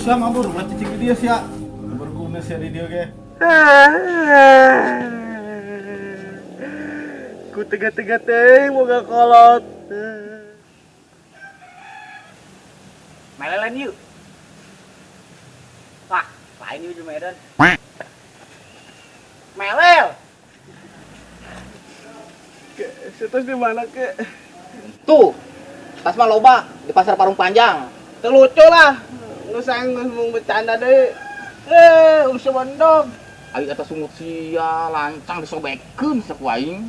siya mabur, baca cik dia siya. Berguna siya di dia ke. Ku tega-tega teh mau gak kolot. Melelan yuk. Wah, lain yuk di Medan. Melel. Ke, situs di mana ke? Tuh, tas mah loba di pasar Parung Panjang. Terlucu lah. Lu sayang ngomong bercanda deh. Usah bandong. Ayo atas sungut sia lancang disobekeun sak waing.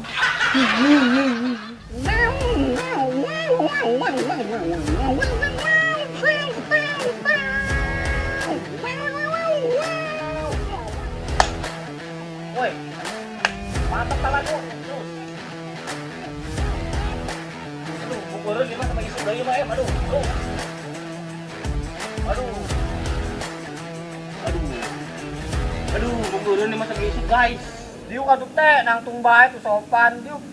Woi. Mantap talaku. Aduh, bukureun ieu mah sama isu deui mah aduh. Aduh, bukureun ieu mah sama isu guys. Diuk atuh teh nangtung bae tuh sopan diuk.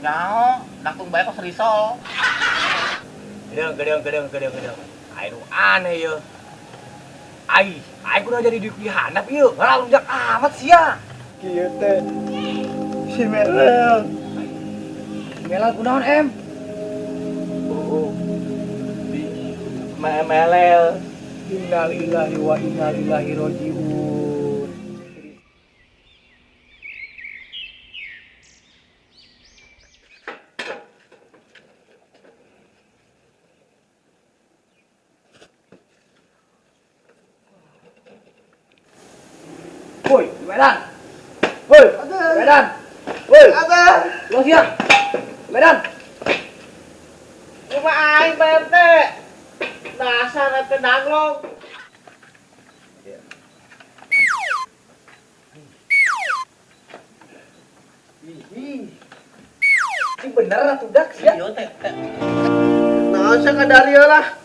Nyaho, nangtung bae kok serisol. Gedeng. Aduh aneh ya. Ai kudu jadi diuk dihandap ieu. Ngalunjak amat sia. Kieu teh. Si Melel. Melal kunaon em? Oh. Melel. Innalillahi wa inna ilaihi rajiun. Woi, Medan. Medan. Woi. Lo siap. Medan. Cuma aing PRT. Dasar ente danglong. Ini bener atuh dak sia. Nah, saya kadari lah.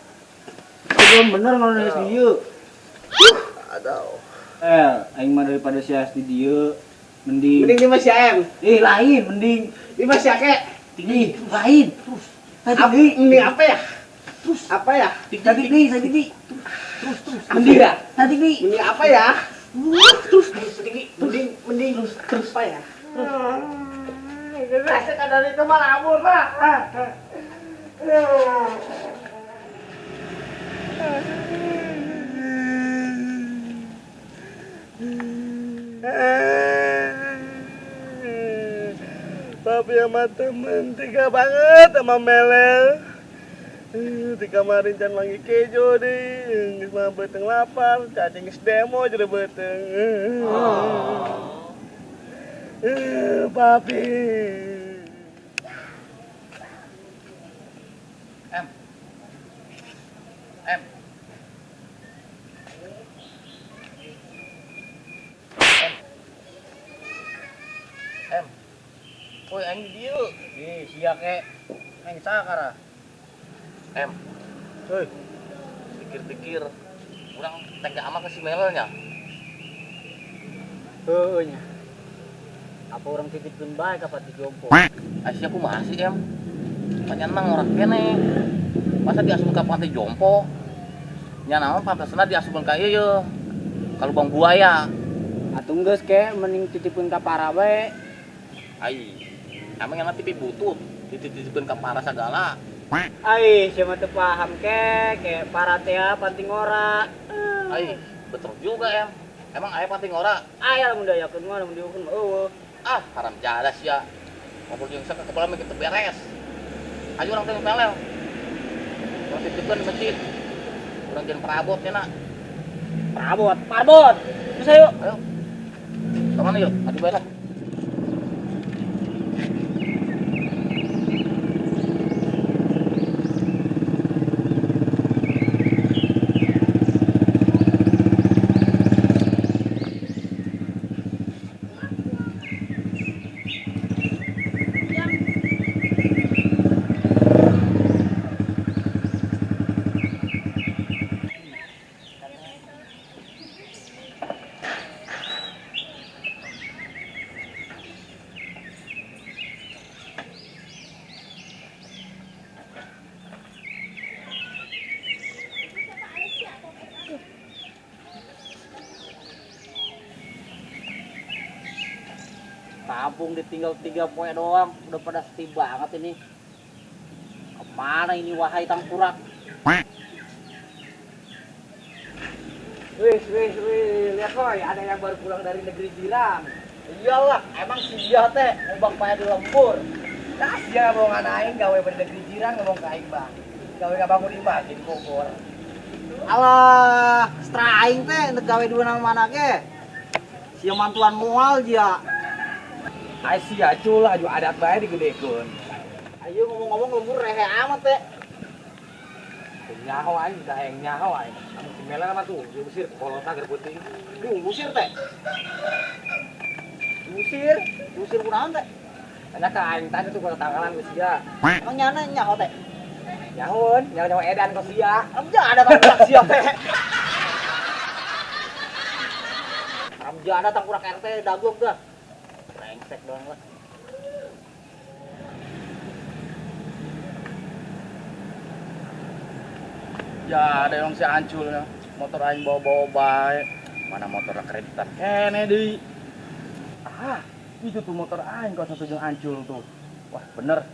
Belum bener kalau nulis di dieu. Aduh. Aing mah daripada sia di dieu mending. Mending di Mas Yaem. Lain mending. Di Mas Yake. Tinggi, lain. Terus. Ini apa ya? Terus apa ya? Tadi tinggi. Terus. Mending ya? Tadi tinggi. Mending apa ya? Terus tinggi. Mending terus apa ya? Saya kadari itu mah labur lah. Papi sama temen tiga banget sama Melel. Di kamarin can mangi kejo deh, geus mah beteng lapar, cacing geus demo jadi beteng. Papi. Woi aing di dieu. Sia ke. Aing sakara. Hei, Pikir-pikir urang tega ama ke si Melelnya. heuh nya. Apa orang titipkeun bae ka Pati Jompo? Sia kumaha sih em? Panyan mah ngorek kene. Masa diasupkeun ka Pati Jompo? Nya naon pantesna diasupkeun ka ieu. Ka Lubang Buaya. Atuh geus ke mending titipkeun ka para bae. Ai. Emang yang TV butut, dititipkeun ka para sagala. Ai, siapa teu paham ke para teh penting ora. Ai, betul juga em. Emang aya penting ora? Aya mun dayakeun mah mun diukeun eueuh. Ah, haram jadas ya. Ngobrol jeung sak kepala mah kitu beres. Ayo urang teh pelel. Urang titipkeun di masjid. Urang jeung perabot cenah. Parbot. Geus ayo. Ayo. Kemana yuk? Adu bae lah. kampung ditinggal 3 poe doang, udah pada sepi banget ini. Kemana ini wahai tangkurak? Wih, lihat boy, ada yang baru pulang dari negeri jiran. Iyalah, emang sia teh, ngobak paya di lembur. Nah, sia ngomong aing gawe di negeri jiran ngomong ke aing bang. Gawe ka bangun imah di Bogor. Alah, setra aing teh untuk gawe di mana ke? Sia mantuan moal dia. Ai sia cul aju adat bae digedekeun. Ayo ngomong-ngomong lembur rehe amat teh. Nyaho aing udah yang nyaho aing. Anu si Mela mah tuh diusir ke kolota keur peuting. Diusir teh. Diusir kunaon teh? Tanya ka aing tanya tuh kalau tanggalan geus sia. Emang nyana nyaho teh? Nyahoun, nyaho edan ka sia. Amja ada tangkurak sia teh. Amja ada tangkurak RT daglok dah. Brengsek doang lah. Ya ada yang si Ancul ya. Motor aing bawa-bawa bae. Mana motor kreditan kene deui. Ah, itu tuh motor aing kau satu jeung Ancul tuh. Wah, bener.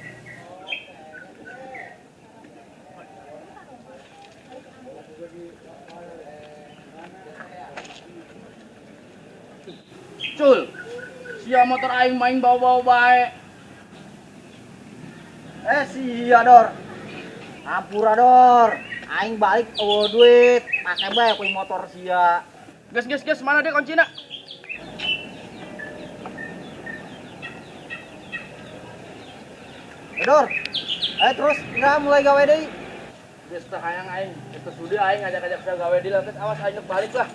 Cul, sia motor aing main bawa-bawa bae. Sia Dor. Ampura Dor. Aing balik eueuh duit, make bae ku motor sia. Ges, mana dia kuncina? Dor. Ayo terus, enggak mulai gawe deui. Geus teh hayang aing, geus sudi aing ngajak-ngajak saya gawe di lantai, awas aing balik lah.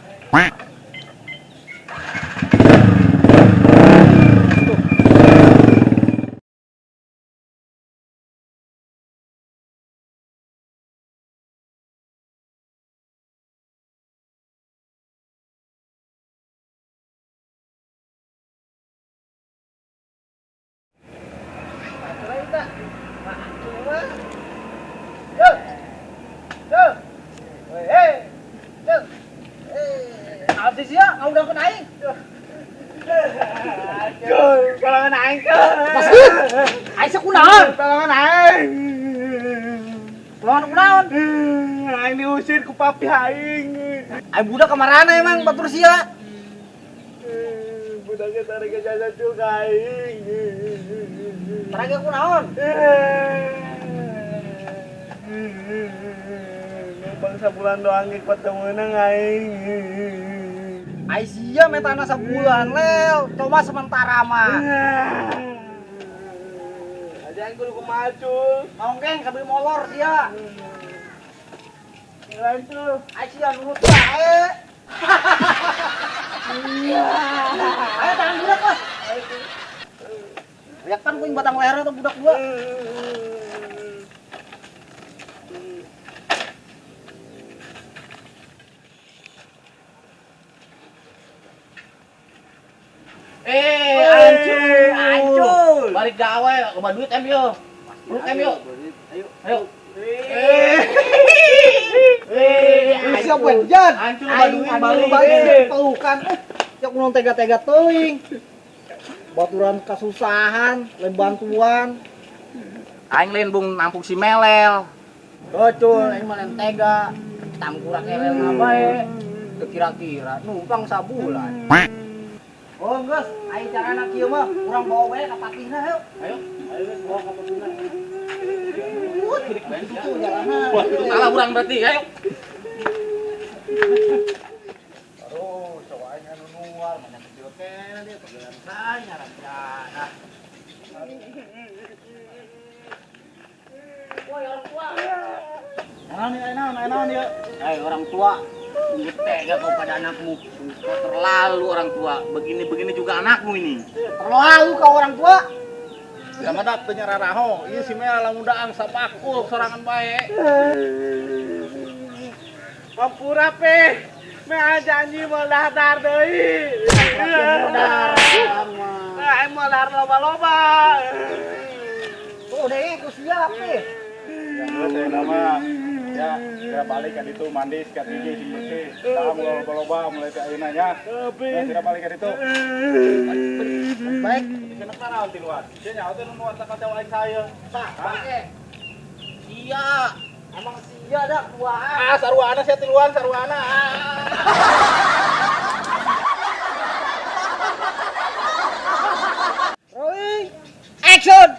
Abdi sia ngundangkeun aing. Kalangan aing ke. Aing sakunaon? Kalangan aing. Lawan kunaon? Aing diusir ku papi aing. Aing budak kamarana emang batur sia. Budaknya tarik ke jasa cul ka aing. Tarage kunaon? Bangsa bulan doang ikut temenang aing. Aing sia metana sabulan leo, cuma sementara mah. Aja aing kudu kumaha cul. Nonggeng kabeh molor sia. Lain cul. Aing sia nurut bae. Ayo tangan budak lah. Ya kan kuing batang leher atau budak gua. Ancul. Balik gawe, loba duit em yo. Peluk em yo. Ayo. Siapa jan? Ancul loba duit balik. Pelukan. Ya kuno tega-tega teuing. Baturan kasusahan, lain bantuan. Aing lain bung nampung si Melel. Gocul, aing mah lain tega. Tangkurak elel ngabae. Teu kira-kira numpang sabulan. Oh, geus, aing carana kieu mah urang bawa bae ka papihna heuh. Ayo. Geus bawa ka papihna. Kirik itu jalanna. Wah, itu salah urang berarti. Ayo. Aduh, coba aing anu nuar mana kecil kene dia pegelan saya rancana. Woi orang tua. Naon dia? Hai orang tua. Sungguh tega kau pada anakmu. Kau terlalu orang tua. Begini-begini juga anakmu ini. Terlalu kau orang tua. Sama dak teu nyararaho. Ieu si Mela lamundaang sapakul sorangan bae. Pampura pe. Me janji mau daftar deui. Aing mau daftar loba-loba. Oh, deh, ku siap nih. Yang nama Ya, kira balik kan itu mandi sikat gigi sing bersih. Kamu loba-loba mulai ke ayeuna nya. Ya, kira balik kan itu. Baik, kena karaon di luar. Dia nyawa teh nu nuat ka lain saya. Pakai. Iya. Emang sia dah kuaan. Ah, sarwana saya tiluan sarwana. Rolling. Action.